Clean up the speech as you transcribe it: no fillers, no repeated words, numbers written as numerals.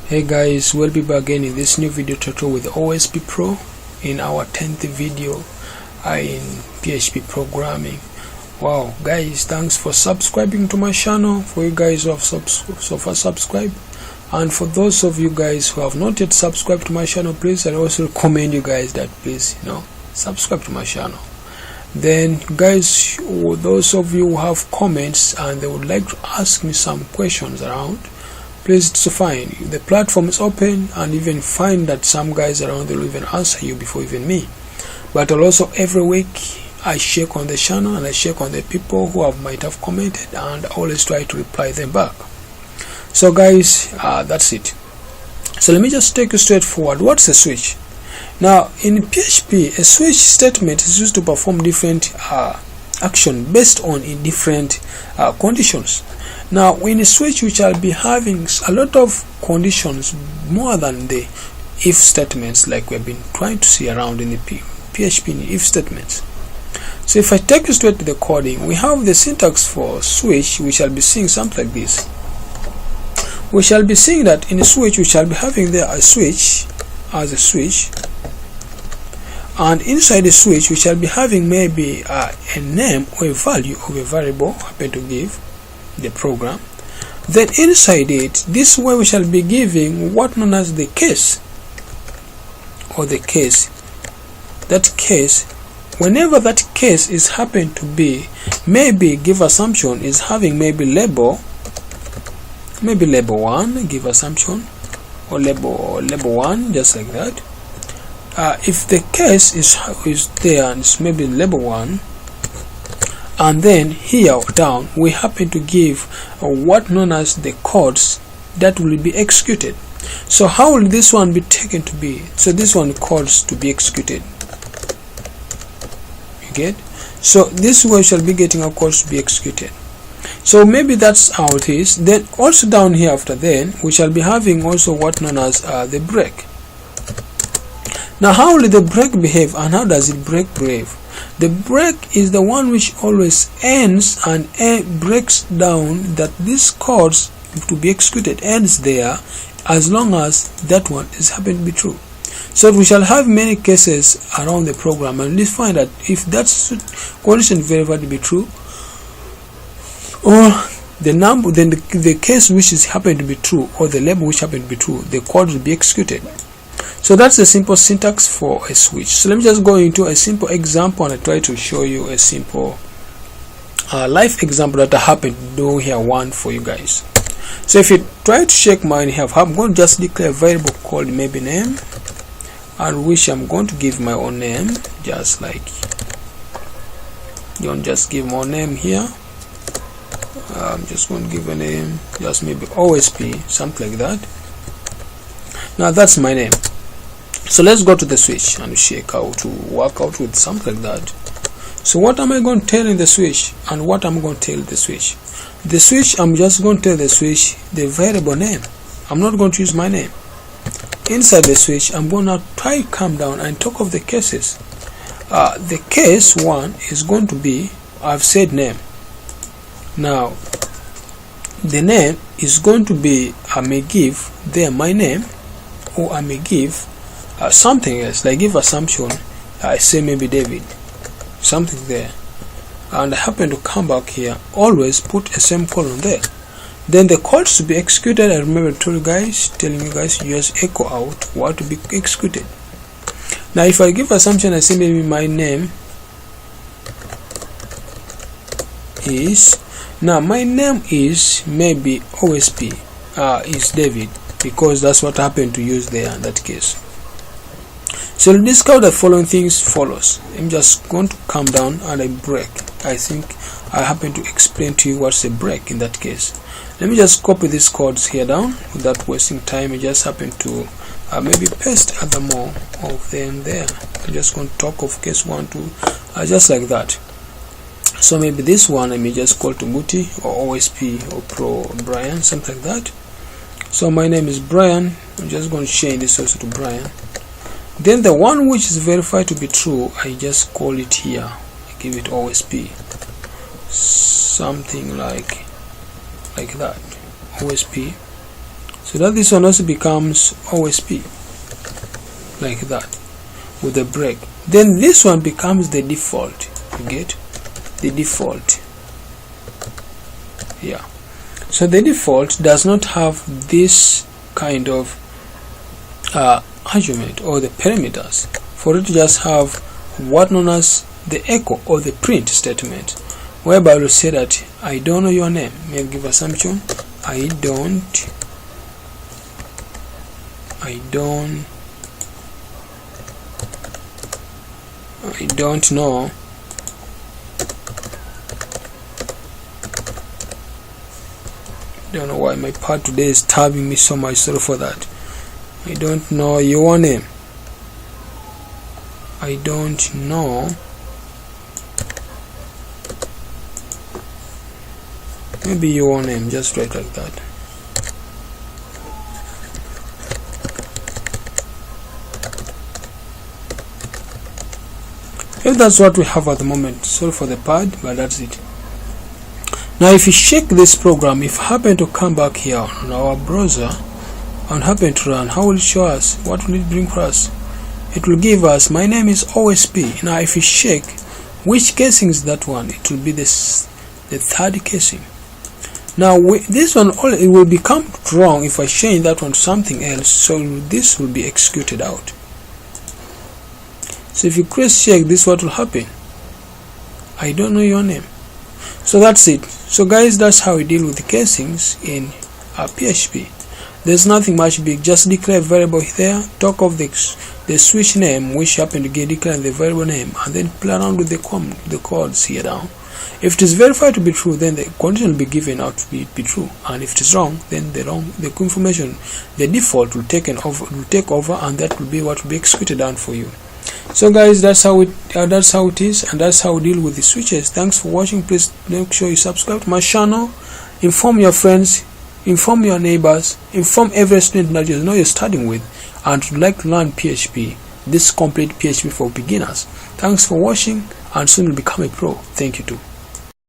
Hey guys, we'll be back again in this new video tutorial with OSP Pro in our 10th video in PHP programming. Wow guys, thanks for subscribing to my channel. For you guys who have so far subscribed, and for those of you guys who have not yet subscribed to my channel, please, I also recommend you guys that please subscribe to my channel. Then guys, those of you who have comments and they would like to ask me some questions around, please, it's fine. The platform is open, and even find that some guys around will even answer you before even me. But also every week I check on the channel and I check on the people who might have commented, and I always try to reply them back. So guys, that's it. So let me just take you straight forward. What's a switch? Now in PHP, a switch statement is used to perform different action based on different conditions. Now in a switch, we shall be having a lot of conditions more than the if statements, like we've been trying to see around in the PHP in if statements. So if I take you straight to the coding, we have the syntax for switch. We shall be seeing something like this. We shall be seeing that in a switch we shall be having there a switch as a switch, and inside the switch we shall be having maybe a name or a value of a variable happen to give the program. Then inside it, this way we shall be giving what known as the case, or the case. That case, whenever that case is happen to be, maybe give assumption is having maybe label 1, give assumption, or label 1, just like that. If the case is there and it's maybe label 1, and then here down we happen to give what known as the codes that will be executed. So how will this one be taken to be? So this one codes to be executed, you get? So this way shall be getting our codes to be executed. So maybe that's how it is. Then also down here after then we shall be having also what known as the break. Now how will the break behave, and how does it behave? The break is the one which always ends and breaks down that this codes to be executed ends there, as long as that one is happen to be true. So we shall have many cases around the program, and let's find that if that condition verified to be true, or the number, then the case which is happen to be true, or the label which happen to be true, the code will be executed. So that's the simple syntax for a switch. So let me just go into a simple example, and I try to show you a simple live example that I happen to do here one for you guys. So if you try to check mine here, I'm going to just declare a variable called maybe name, and which I'm going to give my own name, just like you don't just give my own name here. I'm just going to give a name, just maybe OSP, something like that. Now that's my name. So let's go to the switch and check how to work out with something like that. So what am I going to tell in the switch, and what I'm going to tell the switch? The switch, I'm just going to tell the switch the variable name. I'm not going to use my name. Inside the switch, I'm going to try to come down and talk of the cases. The case 1 is going to be, I've said name. Now the name is going to be, I may give there my name, or I may give something else, like give assumption, I say maybe David, something there, and I happen to come back here, always put a semicolon there. Then the codes to be executed, I remember telling you guys, you just echo out what to be executed. Now if I give assumption, I say maybe my name is, now my name is maybe OSP, is David, because that's what happened to use there in that case. So to discover the following things follows. I'm just going to come down and I break. I think I happen to explain to you what's a break in that case. Let me just copy these codes here down without wasting time. I just happen to maybe paste other more of them there. I'm just going to talk of case 1, 2, just like that. So maybe this one I may just call to Guti, or OSP, or Pro Brian, something like that. So my name is Brian. I'm just going to change this also to Brian. Then the one which is verified to be true, I just call it here, I give it OSP, something like that, OSP, so that this one also becomes OSP like that with a break. Then this one becomes the default. You get the default. Yeah, so the default does not have this kind of argument or the parameters for it to just have what known as the echo or the print statement, whereby we'll say that I don't know your name. Maybe give assumption I don't know don't know why my part today is stabbing me so much. Sorry for that. I don't know your name. I don't know. Maybe your name. Just write like that. If that's what we have at the moment, sorry for the pad, but that's it. Now if you shake this program, if I happen to come back here on our browser and happen to run, how will it show us? What will it bring for us? It will give us my name is OSP. Now if you shake, which casing is that one? It will be the third casing. Now this one, it will become wrong if I change that one to something else, so this will be executed out. So if you cross check this, what will happen? I don't know your name. So that's it. So guys, that's how we deal with the casings in PHP. There's nothing much big. Just declare a variable there, talk of the switch name, which happen to get declared the variable name, and then play around with the codes here down. If it is verified to be true, then the condition will be given out to be true, and if it is wrong, then the information, the default will take over, and that will be what will be executed down for you. So guys, that's how it is, and that's how we deal with the switches. Thanks for watching. Please make sure you subscribe to my channel, inform your friends, inform your neighbors, inform every student that you know you're studying with and would like to learn PHP, this complete PHP for beginners. Thanks for watching, and soon you'll become a pro. Thank you too.